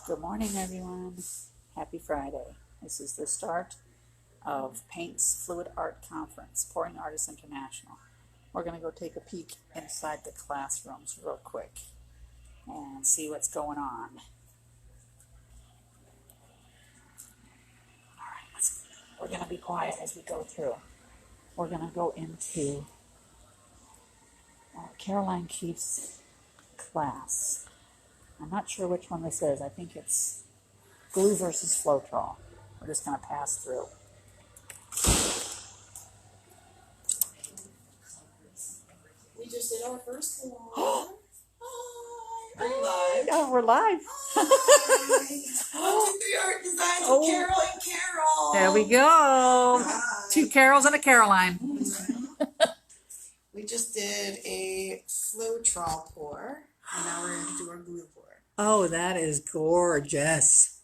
Good morning, everyone. Happy Friday. This is the start of Paint's Fluid Art Conference, Pouring Artists International. We're going to go take a peek inside the classrooms real quick and see what's going on. All right, we're going to be quiet as we go through. We're going to go into Caroline Keefe's class. I'm not sure which one this is. I think it's glue versus Floetrol. We're just going to pass through. We just did our first one. Hi. Are you live? Oh, we're live. Hi. 1, 2, 3 art designs with Carol and Carol. There we go. Hi. 2 Carols and a Caroline. We just did a Floetrol pour, and now we're going to do our glue pour. Oh, that is gorgeous.